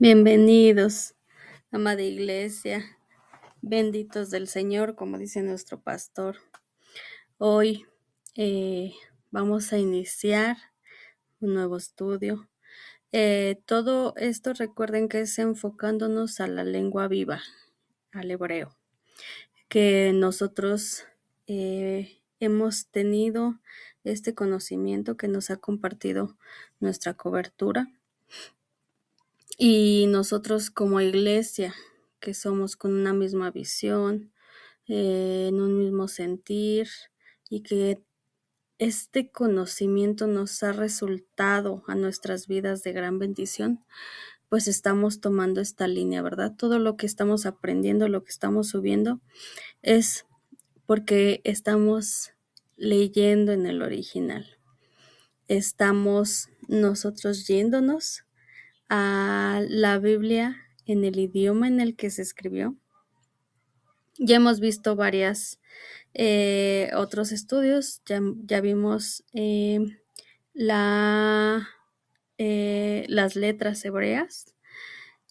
Bienvenidos, amada iglesia, benditos del Señor, como dice nuestro pastor. Hoy vamos a iniciar un nuevo estudio. Todo esto recuerden que es enfocándonos a la lengua viva, al hebreo, que nosotros hemos tenido este conocimiento que nos ha compartido nuestra cobertura. Y nosotros como iglesia, que somos con una misma visión, en un mismo sentir, y que este conocimiento nos ha resultado a nuestras vidas de gran bendición, pues estamos tomando esta línea, ¿verdad? Todo lo que estamos aprendiendo, lo que estamos subiendo, es porque estamos leyendo en el original. Estamos nosotros yéndonos a la Biblia en el idioma en el que se escribió. Ya hemos visto otros estudios, ya vimos las letras hebreas,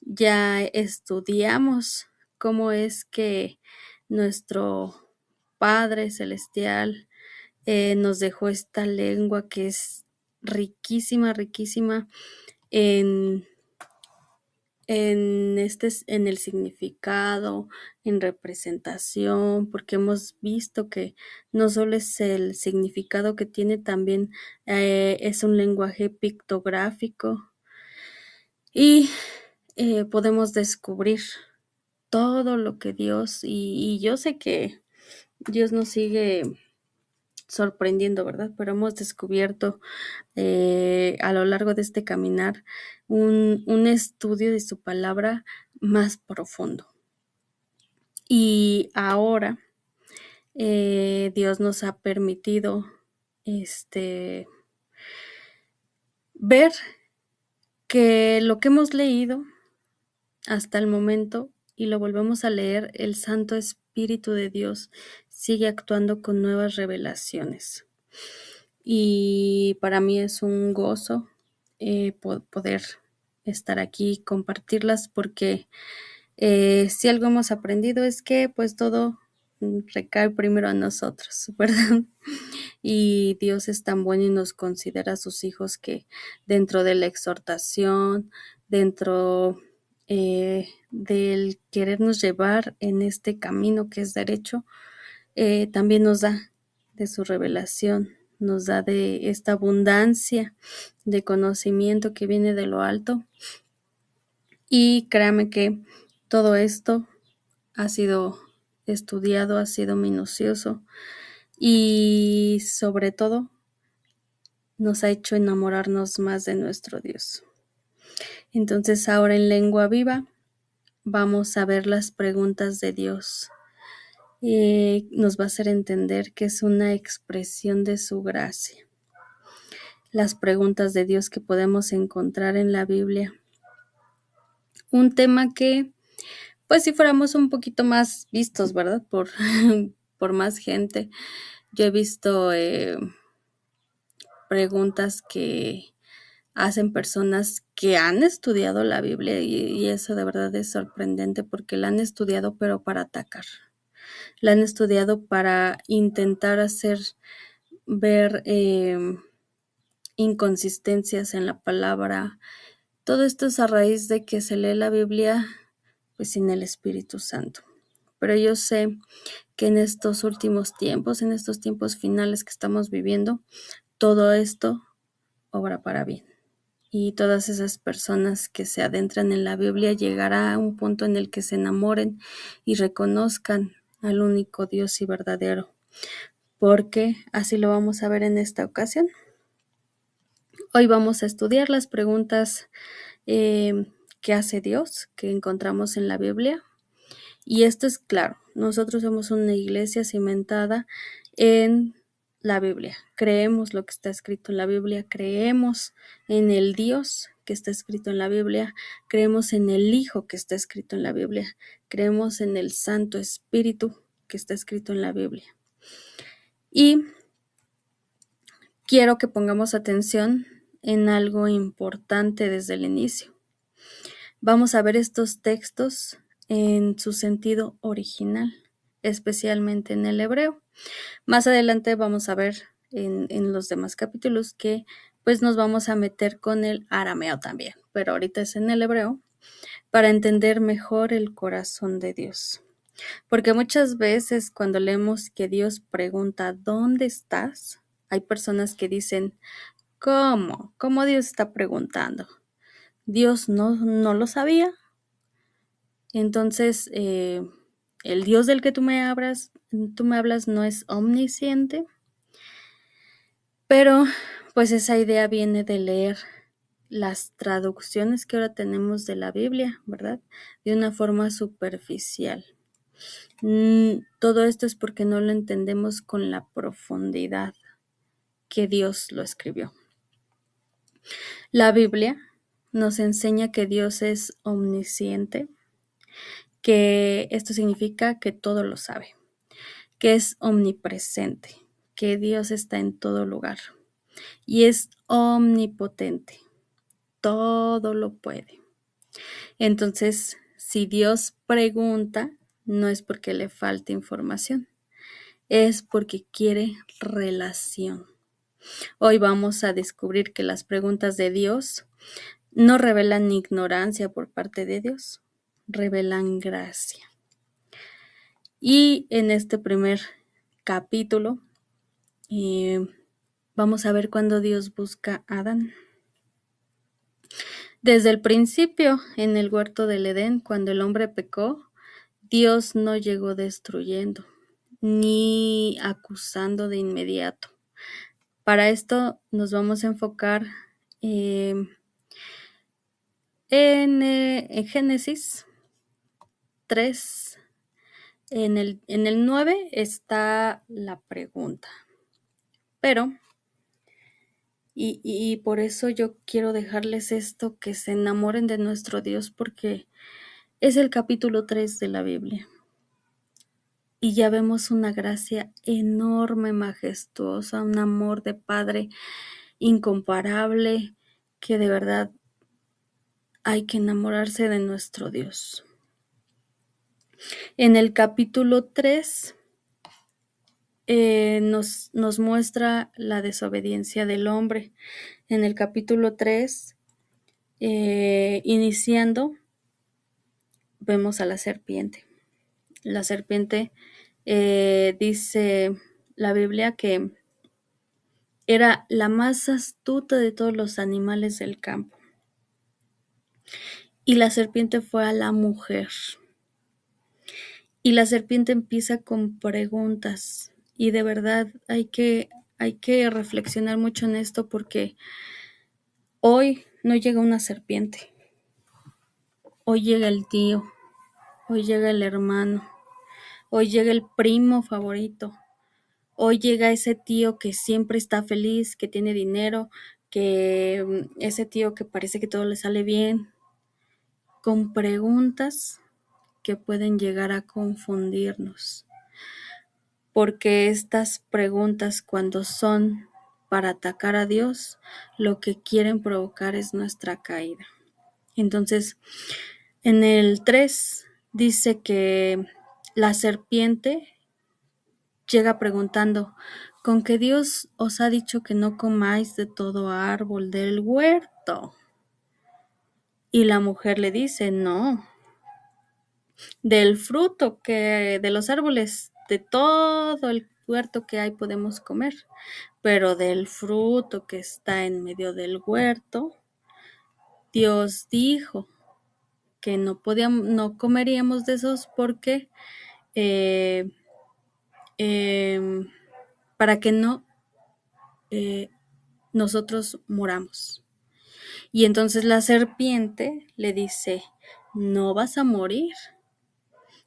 ya estudiamos cómo es que nuestro Padre Celestial nos dejó esta lengua que es riquísima, riquísima en el significado, en representación, porque hemos visto que no solo es el significado que tiene, también es un lenguaje pictográfico y podemos descubrir todo lo que Dios, y yo sé que Dios nos sigue sorprendiendo, ¿verdad? Pero hemos descubierto a lo largo de este caminar un estudio de su palabra más profundo. Y ahora Dios nos ha permitido ver que lo que hemos leído hasta el momento, y lo volvemos a leer, el Santo Espíritu de Dios sigue actuando con nuevas revelaciones. Y para mí es un gozo poder estar aquí y compartirlas, porque si algo hemos aprendido es que pues todo recae primero a nosotros, ¿verdad? Y Dios es tan bueno y nos considera sus hijos, que dentro de la exhortación, dentro del querernos llevar en este camino que es derecho, también nos da de su revelación, nos da de esta abundancia de conocimiento que viene de lo alto. Y créame que todo esto ha sido estudiado, ha sido minucioso, y sobre todo nos ha hecho enamorarnos más de nuestro Dios. Entonces ahora en lengua viva vamos a ver las preguntas de Dios. Nos va a hacer entender que es una expresión de su gracia. Las preguntas de Dios que podemos encontrar en la Biblia. Un tema que, pues si fuéramos un poquito más vistos, ¿verdad? Por más gente. Yo he visto preguntas que hacen personas que han estudiado la Biblia, y eso de verdad es sorprendente, porque la han estudiado pero para atacar. La han estudiado para intentar hacer ver inconsistencias en la palabra. Todo esto es a raíz de que se lee la Biblia pues sin el Espíritu Santo. Pero yo sé que en estos últimos tiempos, en estos tiempos finales que estamos viviendo, todo esto obra para bien. Y todas esas personas que se adentran en la Biblia llegará a un punto en el que se enamoren y reconozcan al único Dios y verdadero, porque así lo vamos a ver en esta ocasión. Hoy vamos a estudiar las preguntas que hace Dios, que encontramos en la Biblia. Y esto es claro, nosotros somos una iglesia cimentada en la Biblia. Creemos lo que está escrito en la Biblia, creemos en el Dios que está escrito en la Biblia, creemos en el Hijo que está escrito en la Biblia, creemos en el Santo Espíritu que está escrito en la Biblia. Y quiero que pongamos atención en algo importante desde el inicio. Vamos a ver estos textos en su sentido original, especialmente en el hebreo. Más adelante vamos a ver en los demás capítulos que pues nos vamos a meter con el arameo también, pero ahorita es en el hebreo para entender mejor el corazón de Dios. Porque muchas veces cuando leemos que Dios pregunta, ¿dónde estás? Hay personas que dicen, ¿cómo? ¿Cómo Dios está preguntando? ¿Dios no lo sabía? Entonces, el Dios del que tú me hablas no es omnisciente, pero pues esa idea viene de leer las traducciones que ahora tenemos de la Biblia, ¿verdad? De una forma superficial. Todo esto es porque no lo entendemos con la profundidad que Dios lo escribió. La Biblia nos enseña que Dios es omnisciente, que esto significa que todo lo sabe, que es omnipresente, que Dios está en todo lugar y es omnipotente, todo lo puede. Entonces, si Dios pregunta, no es porque le falte información, es porque quiere relación. Hoy vamos a descubrir que las preguntas de Dios no revelan ignorancia por parte de Dios, revelan gracia. Y en este primer capítulo vamos a ver cuando Dios busca a Adán. Desde el principio, en el huerto del Edén, cuando el hombre pecó, Dios no llegó destruyendo ni acusando de inmediato. Para esto nos vamos a enfocar en Génesis 3. En el 9 está la pregunta. Pero, y por eso yo quiero dejarles esto, que se enamoren de nuestro Dios, porque es el capítulo 3 de la Biblia. Y ya vemos una gracia enorme, majestuosa, un amor de Padre incomparable, que de verdad hay que enamorarse de nuestro Dios. En el capítulo 3 nos muestra la desobediencia del hombre. En el capítulo 3, iniciando, vemos a la serpiente. La serpiente dice la Biblia que era la más astuta de todos los animales del campo. Y la serpiente fue a la mujer. Y la serpiente empieza con preguntas. Y de verdad hay que reflexionar mucho en esto, porque hoy no llega una serpiente. Hoy llega el tío. Hoy llega el hermano. Hoy llega el primo favorito. Hoy llega ese tío que siempre está feliz, que tiene dinero, que ese tío que parece que todo le sale bien, con preguntas que pueden llegar a confundirnos. Porque estas preguntas, cuando son para atacar a Dios, lo que quieren provocar es nuestra caída. Entonces, en el 3 dice que la serpiente llega preguntando, ¿con que Dios os ha dicho que no comáis de todo árbol del huerto? Y la mujer le dice, no, del fruto que de los árboles, de todo el huerto que hay podemos comer, pero del fruto que está en medio del huerto, Dios dijo que no comeríamos de esos porque para que no nosotros moramos. Y entonces la serpiente le dice, no vas a morir,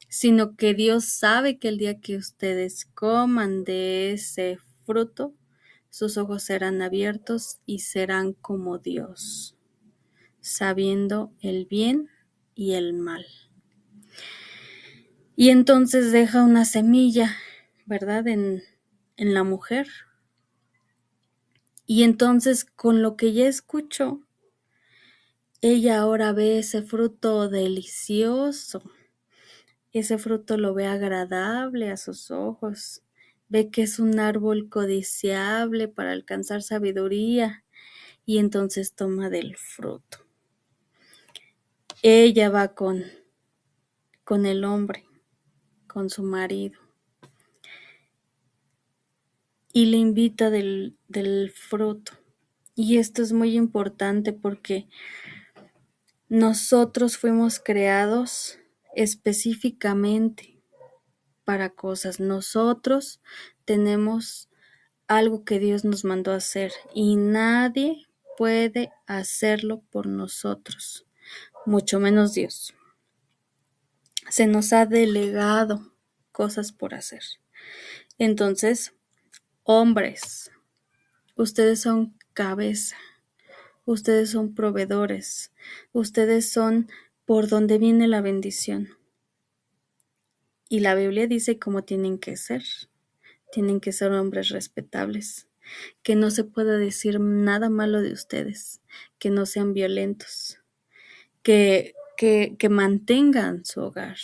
sino que Dios sabe que el día que ustedes coman de ese fruto, sus ojos serán abiertos y serán como Dios, sabiendo el bien y el mal. Y entonces deja una semilla, ¿verdad?, en la mujer. Y entonces, con lo que ya escuchó, ella ahora ve ese fruto delicioso, ese fruto lo ve agradable a sus ojos, ve que es un árbol codiciable para alcanzar sabiduría y entonces toma del fruto. Ella va con el hombre, con su marido, y le invita del fruto. Y esto es muy importante porque nosotros fuimos creados específicamente para cosas. Nosotros tenemos algo que Dios nos mandó a hacer y nadie puede hacerlo por nosotros, mucho menos Dios. Se nos ha delegado cosas por hacer. Entonces, hombres, ustedes son cabeza, ustedes son proveedores, ustedes son por donde viene la bendición. Y la Biblia dice cómo tienen que ser. Tienen que ser hombres respetables, que no se pueda decir nada malo de ustedes, que no sean violentos, que mantengan su hogar,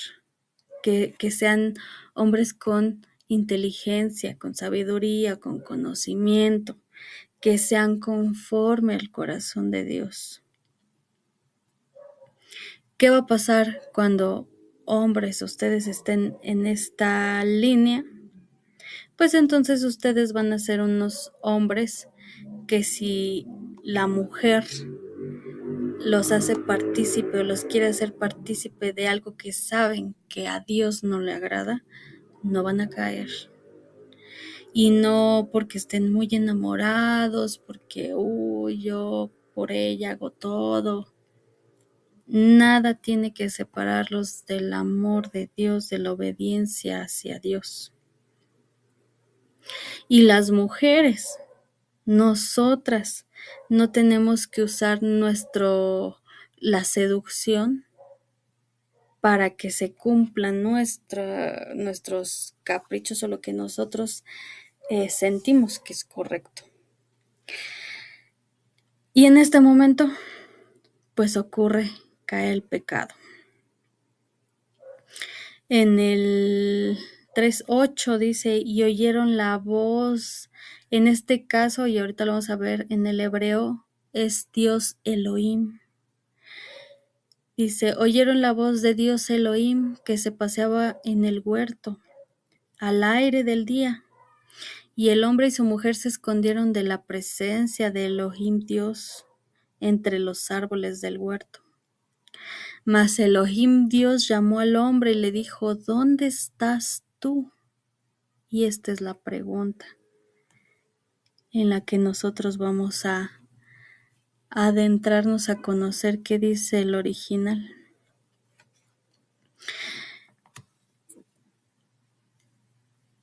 que sean hombres con inteligencia, con sabiduría, con conocimiento, que sean conforme al corazón de Dios. ¿Qué va a pasar cuando hombres ustedes estén en esta línea? Pues entonces ustedes van a ser unos hombres que si la mujer los hace partícipe o los quiere hacer partícipe de algo que saben que a Dios no le agrada, no van a caer. Y no porque estén muy enamorados, porque yo por ella hago todo. Nada tiene que separarlos del amor de Dios, de la obediencia hacia Dios. Y las mujeres, nosotras, no tenemos que usar la seducción para que se cumplan nuestros caprichos o lo que nosotros sentimos que es correcto. Y en este momento, pues cae el pecado. En el 3:8 dice, y oyeron la voz, en este caso, y ahorita lo vamos a ver en el hebreo, es Dios Elohim. Dice, oyeron la voz de Dios Elohim que se paseaba en el huerto, al aire del día, y el hombre y su mujer se escondieron de la presencia de Elohim Dios entre los árboles del huerto. Mas Elohim Dios llamó al hombre y le dijo, ¿dónde estás tú? Y esta es la pregunta en la que nosotros vamos a adentrarnos a conocer qué dice el original.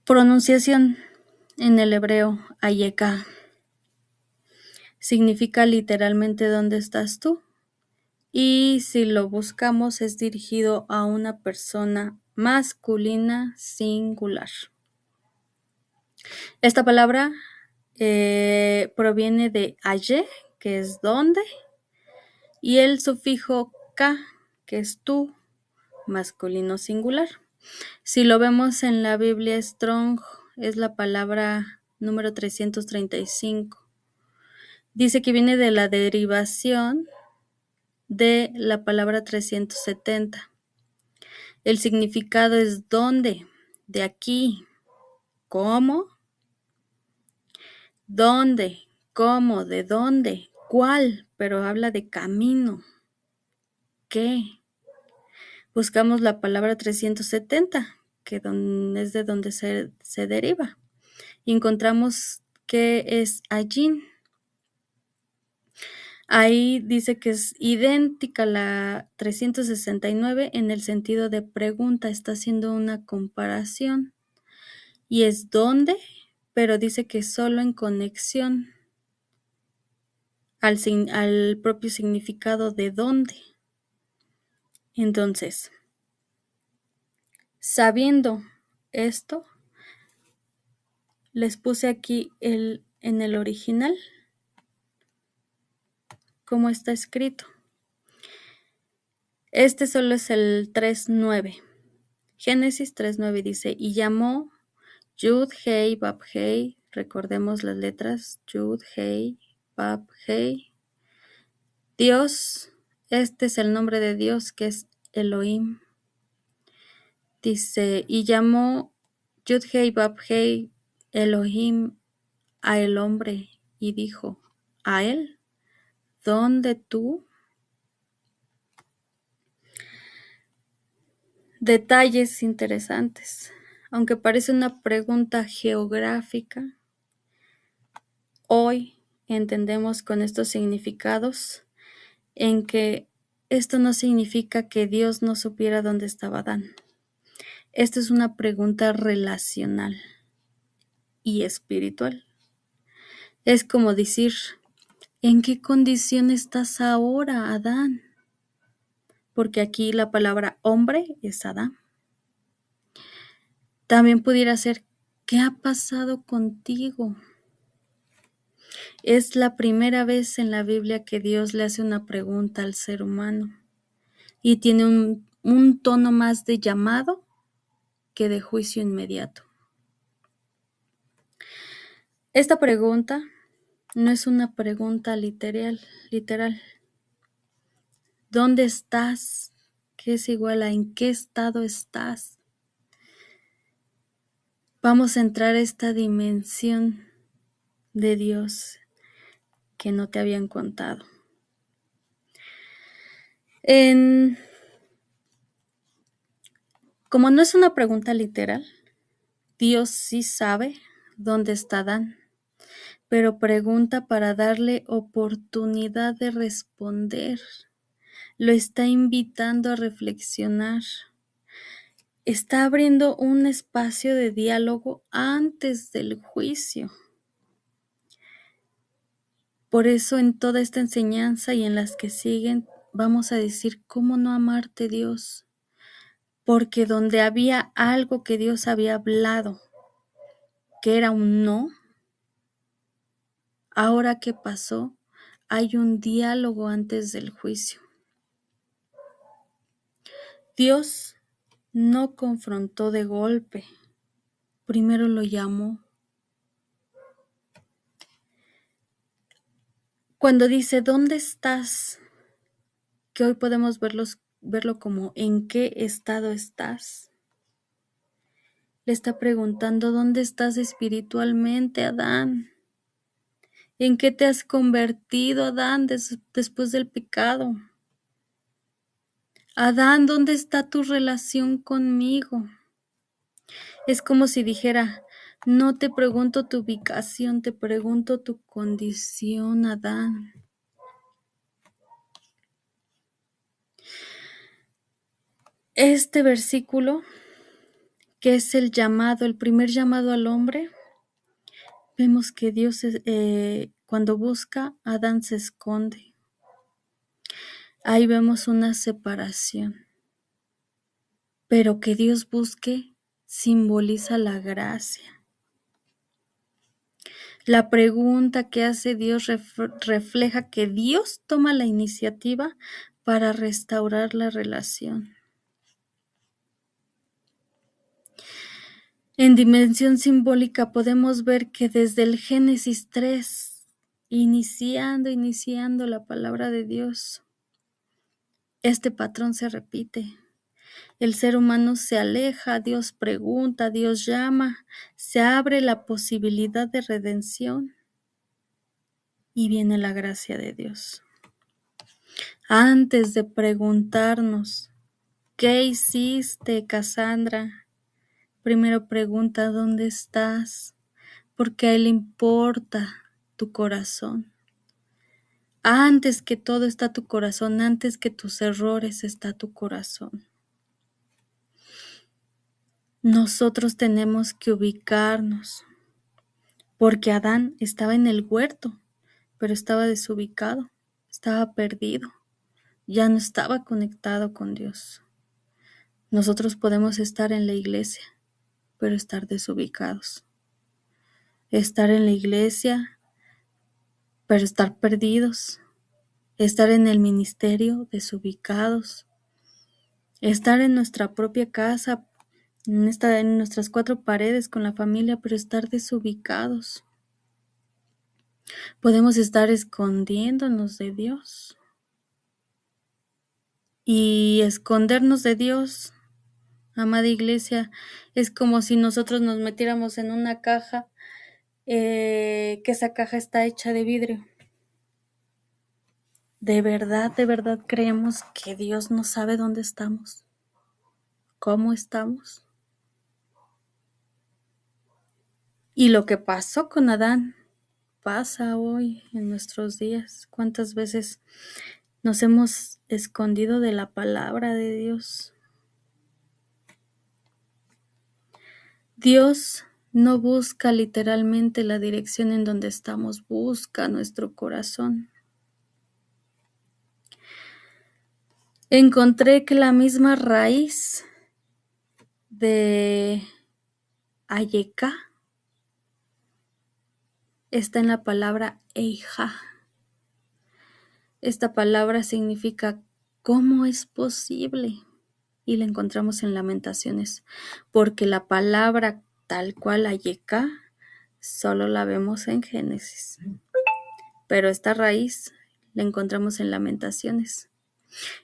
Pronunciación en el hebreo, Ayeka. Significa literalmente ¿dónde estás tú? Y si lo buscamos es dirigido a una persona masculina singular. Esta palabra proviene de aye, que es dónde, y el sufijo ka, que es tú, masculino singular. Si lo vemos en la Biblia Strong, es la palabra número 335. Dice que viene de la derivación de la palabra 370. El significado es dónde, de aquí, cómo, dónde, cómo, de dónde, cuál, pero habla de camino, qué. Buscamos la palabra 370, que es de donde se deriva, y encontramos que es allí. Ahí dice que es idéntica a la 369 en el sentido de pregunta, está haciendo una comparación. Y es dónde, pero dice que solo en conexión al propio significado de dónde. Entonces, sabiendo esto, les puse aquí en el original cómo está escrito. Este solo es el 3:9. Génesis 3:9 dice, y llamó Yud, Hei, Bab, Hei, recordemos las letras, Yud, Hei, Bab, Hei, Dios, este es el nombre de Dios que es Elohim. Dice, y llamó Yud, Hei, Bab, Hei, Elohim a el hombre y dijo, a él, ¿dónde tú? Detalles interesantes. Aunque parece una pregunta geográfica, hoy entendemos con estos significados en que esto no significa que Dios no supiera dónde estaba Adán. Esto es una pregunta relacional y espiritual. Es como decir, ¿en qué condición estás ahora, Adán? Porque aquí la palabra hombre es Adán. También pudiera ser, ¿qué ha pasado contigo? Es la primera vez en la Biblia que Dios le hace una pregunta al ser humano y tiene un tono más de llamado que de juicio inmediato. Esta pregunta no es una pregunta literal. ¿Dónde estás? ¿Qué es igual a en qué estado estás? Vamos a entrar a esta dimensión de Dios que no te habían contado. Como no es una pregunta literal, Dios sí sabe dónde está Adán, pero pregunta para darle oportunidad de responder. Lo está invitando a reflexionar. Está abriendo un espacio de diálogo antes del juicio. Por eso en toda esta enseñanza y en las que siguen vamos a decir cómo no amarte, Dios, porque donde había algo que Dios había hablado, que era un no, ahora que pasó, hay un diálogo antes del juicio. Dios no confrontó de golpe, primero lo llamó. Cuando dice, ¿dónde estás? Que hoy podemos verlo como, ¿en qué estado estás? Le está preguntando, ¿dónde estás espiritualmente, Adán? ¿En qué te has convertido, Adán, después del pecado? Adán, ¿dónde está tu relación conmigo? Es como si dijera, no te pregunto tu ubicación, te pregunto tu condición, Adán. Este versículo, que es el primer llamado al hombre, vemos que Dios cuando busca, Adán se esconde. Ahí vemos una separación. Pero que Dios busque simboliza la gracia. La pregunta que hace Dios refleja que Dios toma la iniciativa para restaurar la relación. En dimensión simbólica podemos ver que desde el Génesis 3, iniciando la palabra de Dios, este patrón se repite. El ser humano se aleja, Dios pregunta, Dios llama, se abre la posibilidad de redención y viene la gracia de Dios. Antes de preguntarnos, ¿qué hiciste, Cassandra? Primero pregunta, ¿dónde estás? Porque a Él le importa tu corazón. Antes que todo está tu corazón, antes que tus errores está tu corazón. Nosotros tenemos que ubicarnos, porque Adán estaba en el huerto, pero estaba desubicado, estaba perdido, ya no estaba conectado con Dios. Nosotros podemos estar en la iglesia, pero estar desubicados. Estar en la iglesia, pero estar perdidos. Estar en el ministerio, desubicados. estar en nuestra propia casa, en nuestras cuatro paredes con la familia, pero estar desubicados. Podemos estar escondiéndonos de Dios. Y escondernos de Dios, amada iglesia, es como si nosotros nos metiéramos en una caja, que esa caja está hecha de vidrio. De verdad creemos que Dios no sabe dónde estamos, cómo estamos. Y lo que pasó con Adán pasa hoy en nuestros días. ¿Cuántas veces nos hemos escondido de la palabra de Dios? Dios no busca literalmente la dirección en donde estamos, busca nuestro corazón. Encontré que la misma raíz de Ayeka está en la palabra Eija. Esta palabra significa ¿cómo es posible? Y la encontramos en Lamentaciones, porque la palabra tal cual Ayeka solo la vemos en Génesis, pero esta raíz la encontramos en Lamentaciones.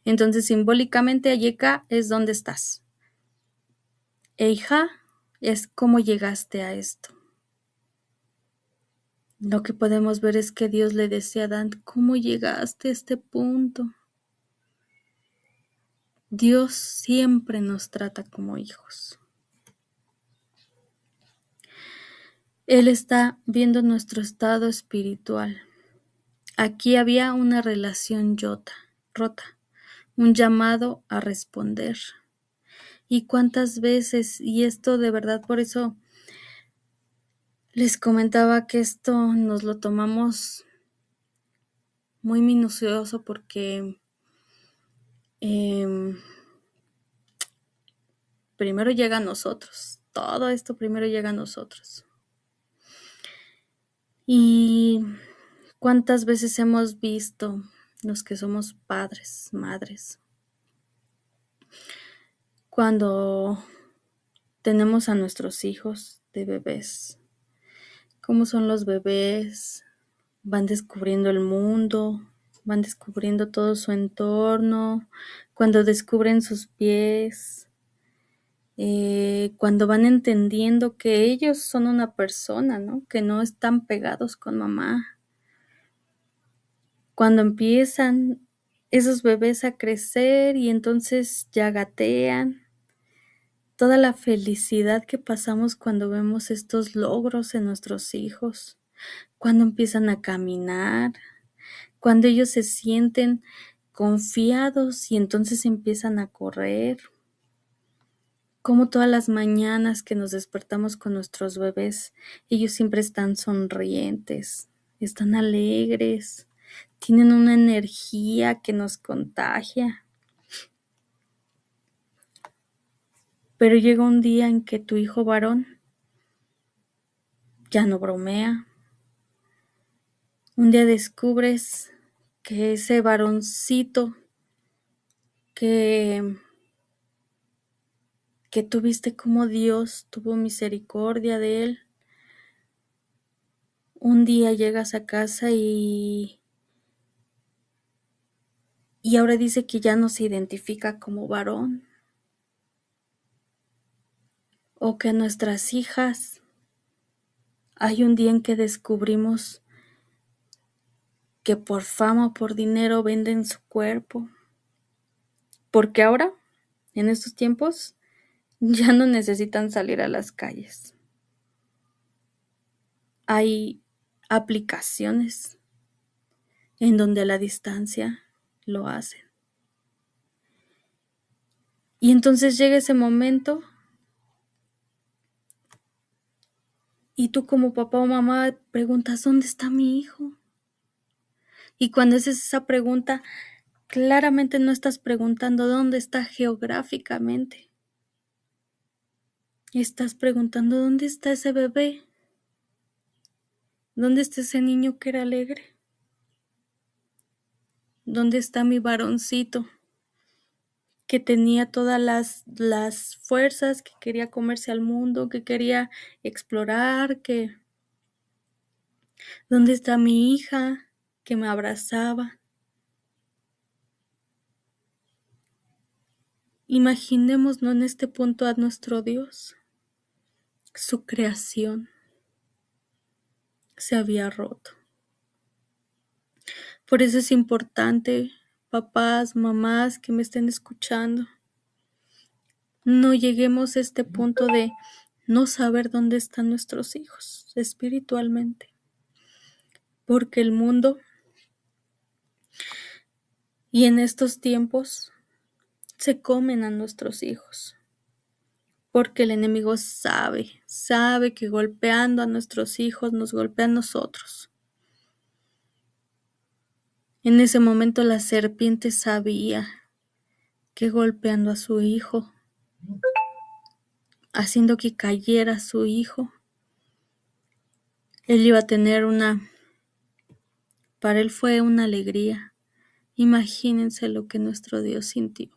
Entonces, simbólicamente, Ayeka es dónde estás. Eija es cómo llegaste a esto. Lo que podemos ver es que Dios le decía a Adán, ¿cómo llegaste a este punto? Dios siempre nos trata como hijos. Él está viendo nuestro estado espiritual. Aquí había una relación rota, un llamado a responder. Y cuántas veces, y esto de verdad, por eso les comentaba que esto nos lo tomamos muy minucioso porque primero llega a nosotros. Todo esto primero llega a nosotros. Y cuántas veces hemos visto los que somos padres, madres, cuando tenemos a nuestros hijos de bebés, cómo son los bebés, van descubriendo el mundo, van descubriendo todo su entorno, cuando descubren sus pies, cuando van entendiendo que ellos son una persona, ¿no? Que no están pegados con mamá. Cuando empiezan esos bebés a crecer y entonces ya gatean, toda la felicidad que pasamos cuando vemos estos logros en nuestros hijos, cuando empiezan a caminar, cuando ellos se sienten confiados y entonces empiezan a correr, como todas las mañanas que nos despertamos con nuestros bebés, ellos siempre están sonrientes, están alegres, tienen una energía que nos contagia. Pero llega un día en que tu hijo varón ya no bromea. Un día descubres que ese varoncito que tuviste como Dios tuvo misericordia de él, un día llegas a casa y ahora dice que ya no se identifica como varón, o que nuestras hijas, hay un día en que descubrimos que por fama o por dinero venden su cuerpo, porque ahora, en estos tiempos, ya no necesitan salir a las calles. Hay aplicaciones en donde a la distancia lo hacen. Y entonces llega ese momento y tú como papá o mamá preguntas, ¿dónde está mi hijo? Y cuando haces esa pregunta, claramente no estás preguntando dónde está geográficamente. Estás preguntando dónde está ese bebé, dónde está ese niño que era alegre, dónde está mi varoncito que tenía todas las fuerzas, que quería comerse al mundo, que quería explorar, que ¿dónde está mi hija? Que me abrazaba. Imaginémonos en este punto a nuestro Dios. Su creación se había roto. Por eso es importante, papás, mamás que me estén escuchando, no lleguemos a este punto de no saber dónde están nuestros hijos espiritualmente, porque el mundo y en estos tiempos se comen a nuestros hijos, porque el enemigo sabe que golpeando a nuestros hijos nos golpea a nosotros. En ese momento la serpiente sabía que golpeando a su hijo, haciendo que cayera a su hijo, él iba a tener para él fue una alegría. Imagínense lo que nuestro Dios sintió.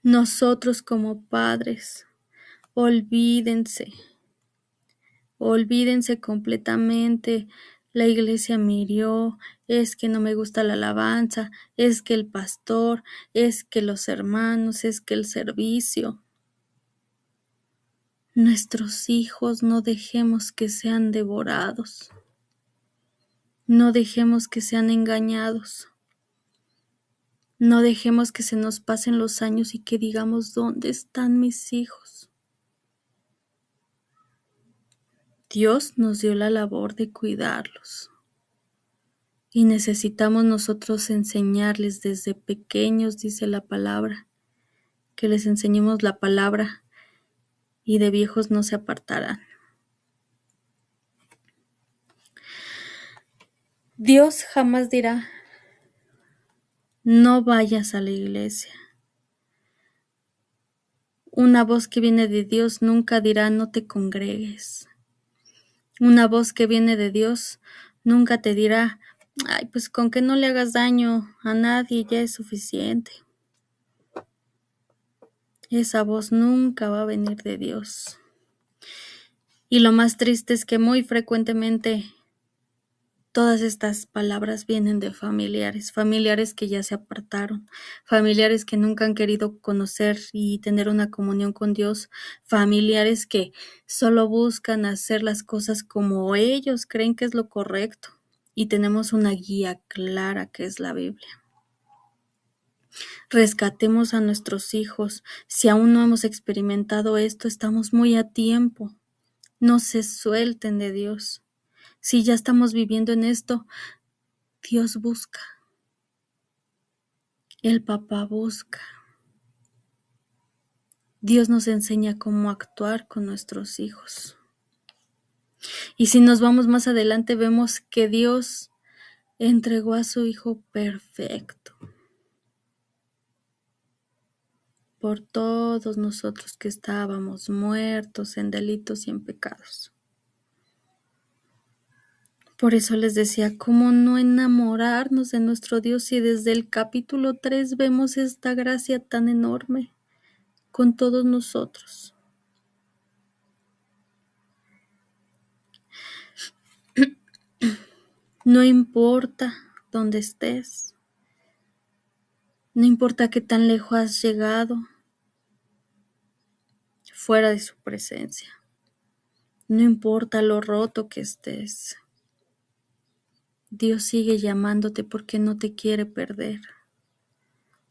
Nosotros como padres, olvídense completamente. La iglesia me hirió, es que no me gusta la alabanza, es que el pastor, es que los hermanos, es que el servicio. Nuestros hijos no dejemos que sean devorados, no dejemos que sean engañados, no dejemos que se nos pasen los años y que digamos, ¿dónde están mis hijos? Dios nos dio la labor de cuidarlos y necesitamos nosotros enseñarles desde pequeños, dice la palabra, que les enseñemos la palabra y de viejos no se apartarán. Dios jamás dirá, no vayas a la iglesia. Una voz que viene de Dios nunca dirá, no te congregues. Una voz que viene de Dios nunca te dirá, ay, pues con que no le hagas daño a nadie ya es suficiente. Esa voz nunca va a venir de Dios. Y lo más triste es que muy frecuentemente todas estas palabras vienen de familiares que ya se apartaron, familiares que nunca han querido conocer y tener una comunión con Dios, familiares que solo buscan hacer las cosas como ellos creen que es lo correcto. Y tenemos una guía clara que es la Biblia. Rescatemos a nuestros hijos. Si aún no hemos experimentado esto, estamos muy a tiempo. No se suelten de Dios. Si ya estamos viviendo en esto, Dios busca. El papá busca. Dios nos enseña cómo actuar con nuestros hijos. Y si nos vamos más adelante, vemos que Dios entregó a su Hijo perfecto por todos nosotros que estábamos muertos en delitos y en pecados. Por eso les decía, ¿cómo no enamorarnos de nuestro Dios si desde el capítulo 3 vemos esta gracia tan enorme con todos nosotros? No importa dónde estés, no importa qué tan lejos has llegado fuera de su presencia, no importa lo roto que estés, Dios sigue llamándote porque no te quiere perder.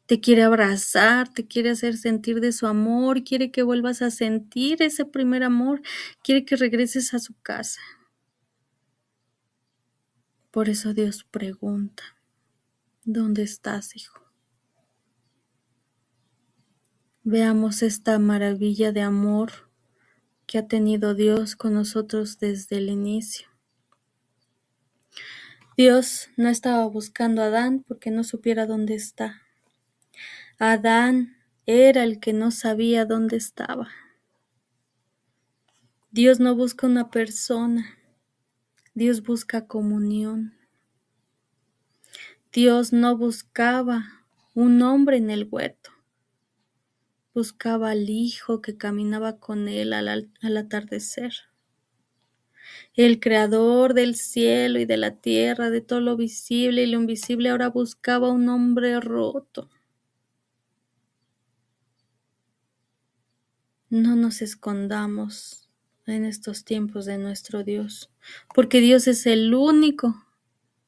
Te quiere abrazar, te quiere hacer sentir de su amor, quiere que vuelvas a sentir ese primer amor, quiere que regreses a su casa. Por eso Dios pregunta, ¿dónde estás, hijo? Veamos esta maravilla de amor que ha tenido Dios con nosotros desde el inicio. Dios no estaba buscando a Adán porque no supiera dónde está. Adán era el que no sabía dónde estaba. Dios no busca una persona, Dios busca comunión. Dios no buscaba un hombre en el huerto. Buscaba al hijo que caminaba con él al atardecer. El creador del cielo y de la tierra, de todo lo visible y lo invisible, ahora buscaba un hombre roto. No nos escondamos en estos tiempos de nuestro Dios, porque Dios es el único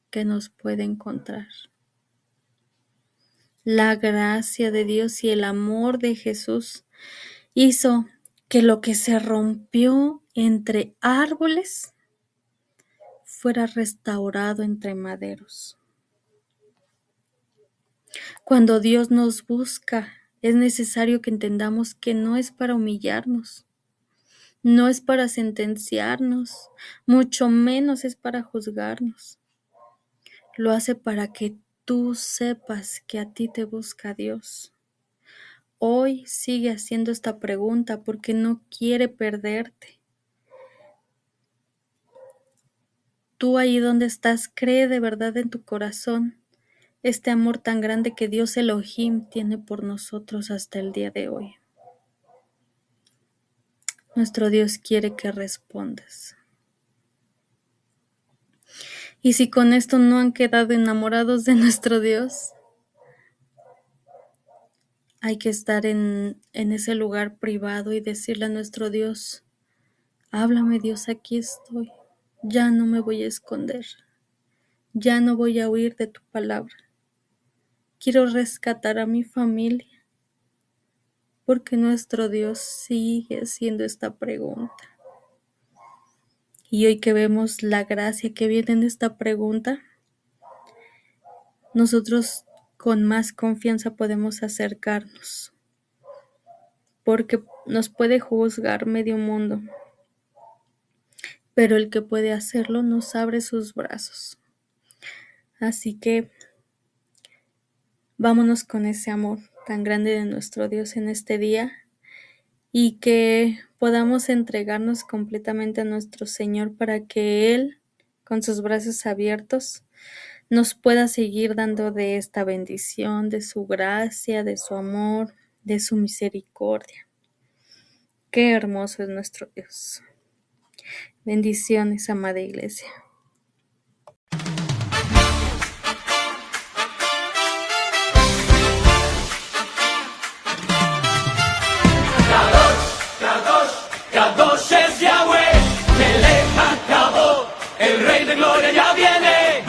que nos puede encontrar. La gracia de Dios y el amor de Jesús hizo que lo que se rompió entre árboles fuera restaurado entre maderos. Cuando Dios nos busca, es necesario que entendamos que no es para humillarnos, no es para sentenciarnos, mucho menos es para juzgarnos. Lo hace para que tú sepas que a ti te busca Dios. Hoy sigue haciendo esta pregunta porque no quiere perderte. Tú ahí donde estás, cree de verdad en tu corazón este amor tan grande que Dios Elohim tiene por nosotros hasta el día de hoy. Nuestro Dios quiere que respondas. Y si con esto no han quedado enamorados de nuestro Dios, hay que estar en ese lugar privado y decirle a nuestro Dios: háblame, Dios, aquí estoy. Ya no me voy a esconder. Ya no voy a huir de tu palabra. Quiero rescatar a mi familia, porque nuestro Dios sigue haciendo esta pregunta. Y hoy que vemos la gracia que viene en esta pregunta, nosotros con más confianza podemos acercarnos, porque nos puede juzgar medio mundo, pero el que puede hacerlo nos abre sus brazos. Así que vámonos con ese amor tan grande de nuestro Dios en este día y que podamos entregarnos completamente a nuestro Señor para que Él, con sus brazos abiertos, nos pueda seguir dando de esta bendición, de su gracia, de su amor, de su misericordia. Qué hermoso es nuestro Dios. Bendiciones, amada Iglesia. Kadosh es Yahweh, Melech HaKavod, el Rey de Gloria ya viene.